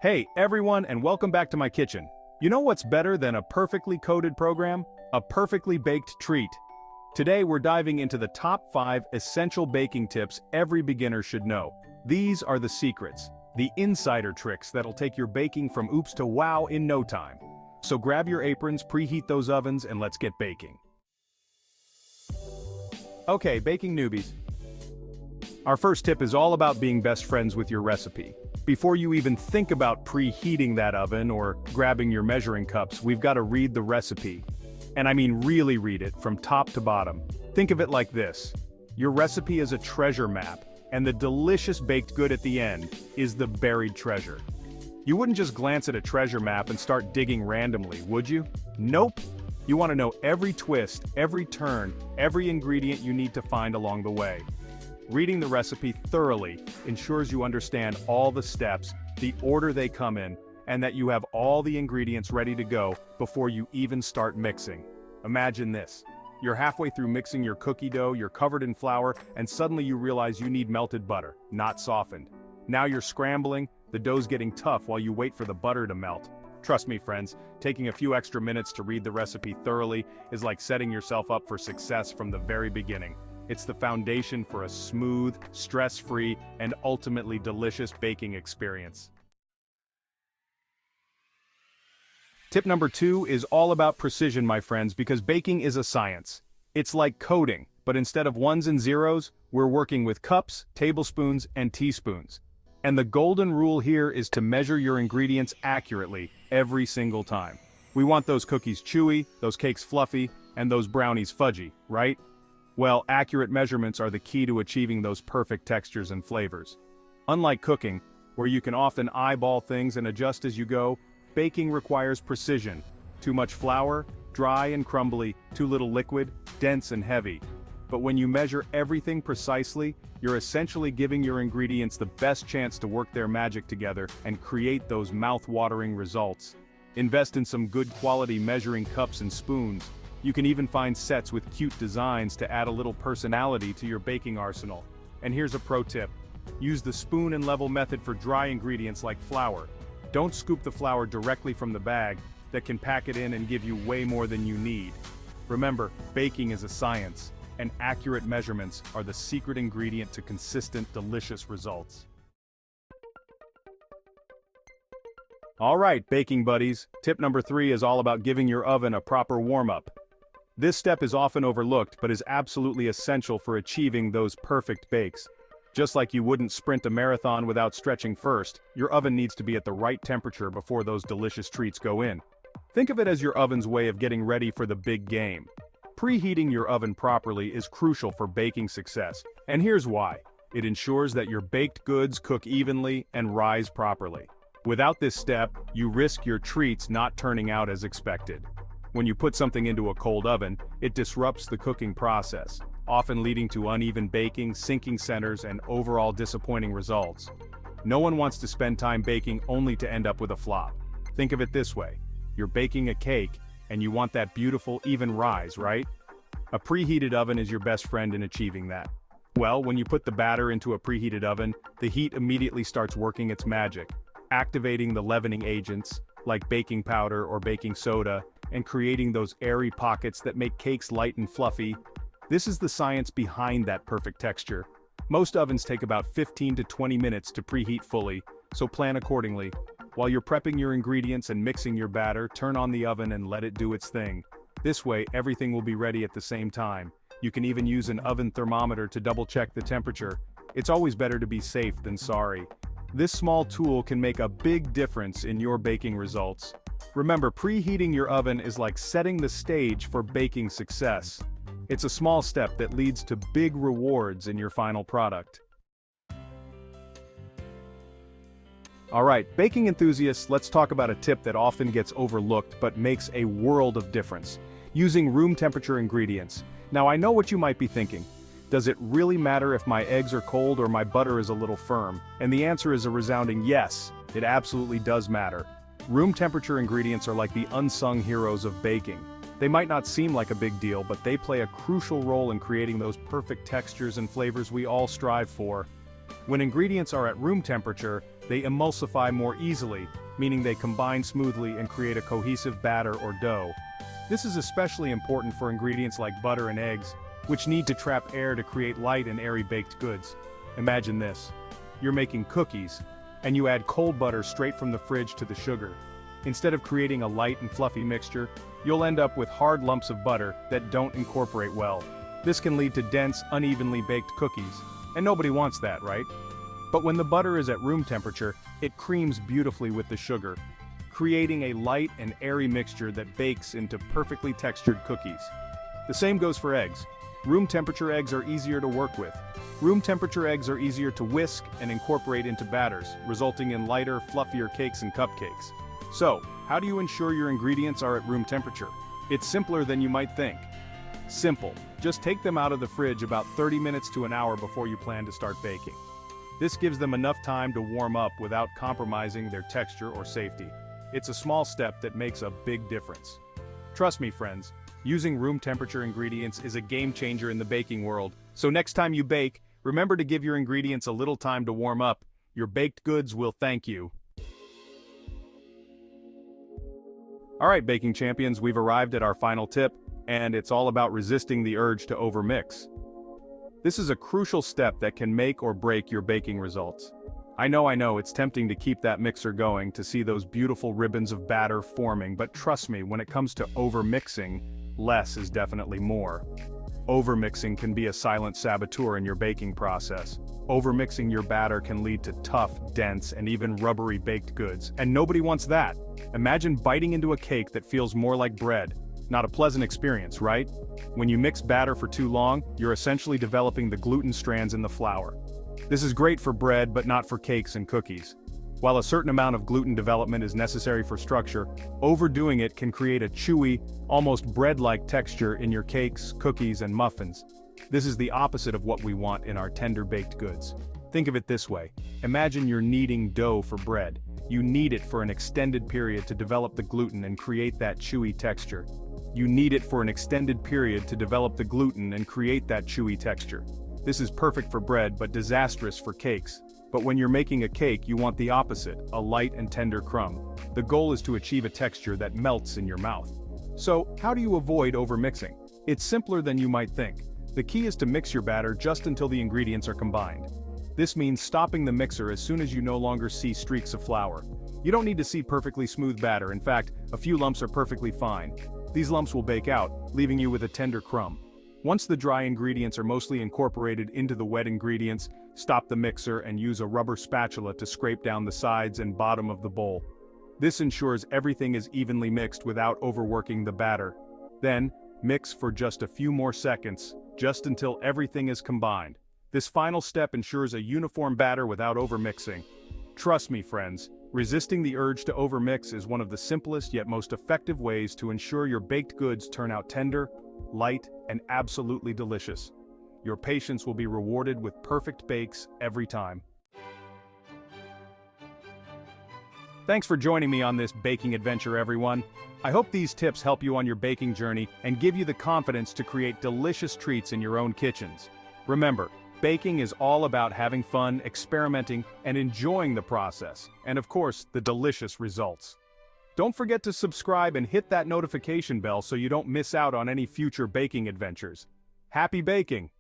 Hey everyone, and welcome back to my kitchen. You know what's better than a perfectly coded program? A perfectly baked treat. Today we're diving into the top 5 essential baking tips every beginner should know. These are the secrets, the insider tricks that'll take your baking from oops to wow in no time. So grab your aprons, preheat those ovens, and let's get baking. Okay, baking newbies. Our first tip is all about being best friends with your recipe. Before you even think about preheating that oven or grabbing your measuring cups, we've got to read the recipe. And I mean really read it from top to bottom. Think of it like this. Your recipe is a treasure map, and the delicious baked good at the end is the buried treasure. You wouldn't just glance at a treasure map and start digging randomly, would you? Nope. You want to know every twist, every turn, every ingredient you need to find along the way. Reading the recipe thoroughly ensures you understand all the steps, the order they come in, and that you have all the ingredients ready to go before you even start mixing. Imagine this. You're halfway through mixing your cookie dough, you're covered in flour, and suddenly you realize you need melted butter, not softened. Now you're scrambling, the dough's getting tough while you wait for the butter to melt. Trust me, friends, taking a few extra minutes to read the recipe thoroughly is like setting yourself up for success from the very beginning. It's the foundation for a smooth, stress-free, and ultimately delicious baking experience. Tip number 2 is all about precision, my friends, because baking is a science. It's like coding, but instead of ones and zeros, we're working with cups, tablespoons, and teaspoons. And the golden rule here is to measure your ingredients accurately every single time. We want those cookies chewy, those cakes fluffy, and those brownies fudgy, right? Well, accurate measurements are the key to achieving those perfect textures and flavors. Unlike cooking, where you can often eyeball things and adjust as you go, baking requires precision. Too much flour, dry and crumbly, too little liquid, dense and heavy. But when you measure everything precisely, you're essentially giving your ingredients the best chance to work their magic together and create those mouth-watering results. Invest in some good quality measuring cups and spoons. You can even find sets with cute designs to add a little personality to your baking arsenal. And here's a pro tip. Use the spoon and level method for dry ingredients like flour. Don't scoop the flour directly from the bag. That can pack it in and give you way more than you need. Remember, baking is a science, and accurate measurements are the secret ingredient to consistent, delicious results. Alright, baking buddies, tip number 3 is all about giving your oven a proper warm-up. This step is often overlooked but is absolutely essential for achieving those perfect bakes. Just like you wouldn't sprint a marathon without stretching first, your oven needs to be at the right temperature before those delicious treats go in. Think of it as your oven's way of getting ready for the big game. Preheating your oven properly is crucial for baking success, and here's why. It ensures that your baked goods cook evenly and rise properly. Without this step, you risk your treats not turning out as expected. When you put something into a cold oven, it disrupts the cooking process, often leading to uneven baking, sinking centers, and overall disappointing results. No one wants to spend time baking only to end up with a flop. Think of it this way. You're baking a cake, and you want that beautiful, even rise, right? A preheated oven is your best friend in achieving that. Well, when you put the batter into a preheated oven, the heat immediately starts working its magic, activating the leavening agents, like baking powder or baking soda, and creating those airy pockets that make cakes light and fluffy. This is the science behind that perfect texture. Most ovens take about 15 to 20 minutes to preheat fully, so plan accordingly. While you're prepping your ingredients and mixing your batter, turn on the oven and let it do its thing. This way, everything will be ready at the same time. You can even use an oven thermometer to double-check the temperature. It's always better to be safe than sorry. This small tool can make a big difference in your baking results. Remember, preheating your oven is like setting the stage for baking success. It's a small step that leads to big rewards in your final product. Alright, baking enthusiasts, let's talk about a tip that often gets overlooked but makes a world of difference. Using room temperature ingredients. Now I know what you might be thinking. Does it really matter if my eggs are cold or my butter is a little firm? And the answer is a resounding yes, it absolutely does matter. Room temperature ingredients are like the unsung heroes of baking. They might not seem like a big deal, but they play a crucial role in creating those perfect textures and flavors we all strive for. When ingredients are at room temperature, They emulsify more easily, meaning they combine smoothly and create a cohesive batter or dough. This is especially important for ingredients like butter and eggs, which need to trap air to create light and airy baked goods. Imagine this. You're making cookies, and you add cold butter straight from the fridge to the sugar. Instead of creating a light and fluffy mixture, you'll end up with hard lumps of butter that don't incorporate well. This can lead to dense, unevenly baked cookies, and nobody wants that, right? But when the butter is at room temperature, it creams beautifully with the sugar, creating a light and airy mixture that bakes into perfectly textured cookies. The same goes for eggs. Room temperature eggs are easier to work with. Room temperature eggs are easier to whisk and incorporate into batters, resulting in lighter, fluffier cakes and cupcakes. So, how do you ensure your ingredients are at room temperature? It's simpler than you might think. Simple. Just take them out of the fridge about 30 minutes to an hour before you plan to start baking. This gives them enough time to warm up without compromising their texture or safety. It's a small step that makes a big difference. Trust me, friends, using room temperature ingredients is a game changer in the baking world. So next time you bake, remember to give your ingredients a little time to warm up. Your baked goods will thank you. Alright, baking champions, we've arrived at our final tip, and it's all about resisting the urge to overmix. This is a crucial step that can make or break your baking results. I know, it's tempting to keep that mixer going to see those beautiful ribbons of batter forming, but trust me, when it comes to overmixing, less is definitely more. Overmixing can be a silent saboteur in your baking process. Overmixing your batter can lead to tough, dense, and even rubbery baked goods, and nobody wants that. Imagine biting into a cake that feels more like bread. Not a pleasant experience, right? When you mix batter for too long, you're essentially developing the gluten strands in the flour. This is great for bread, but not for cakes and cookies. While a certain amount of gluten development is necessary for structure, overdoing it can create a chewy, almost bread-like texture in your cakes, cookies, and muffins. This is the opposite of what we want in our tender baked goods. Think of it this way. Imagine you're kneading dough for bread. You knead it for an extended period to develop the gluten and create that chewy texture. You knead it for an extended period to develop the gluten and create that chewy texture. This is perfect for bread but disastrous for cakes. But when you're making a cake, you want the opposite, a light and tender crumb. The goal is to achieve a texture that melts in your mouth. So, how do you avoid overmixing? It's simpler than you might think. The key is to mix your batter just until the ingredients are combined. This means stopping the mixer as soon as you no longer see streaks of flour. You don't need to see perfectly smooth batter. In fact, a few lumps are perfectly fine. These lumps will bake out, leaving you with a tender crumb. Once the dry ingredients are mostly incorporated into the wet ingredients, stop the mixer and use a rubber spatula to scrape down the sides and bottom of the bowl. This ensures everything is evenly mixed without overworking the batter. Then, mix for just a few more seconds, just until everything is combined. This final step ensures a uniform batter without overmixing. Trust me, friends, resisting the urge to overmix is one of the simplest yet most effective ways to ensure your baked goods turn out tender, light, and absolutely delicious. Your patience will be rewarded with perfect bakes every time. Thanks for joining me on this baking adventure, everyone. I hope these tips help you on your baking journey and give you the confidence to create delicious treats in your own kitchens. Remember, baking is all about having fun, experimenting, and enjoying the process, and of course, the delicious results. Don't forget to subscribe and hit that notification bell so you don't miss out on any future baking adventures. Happy baking!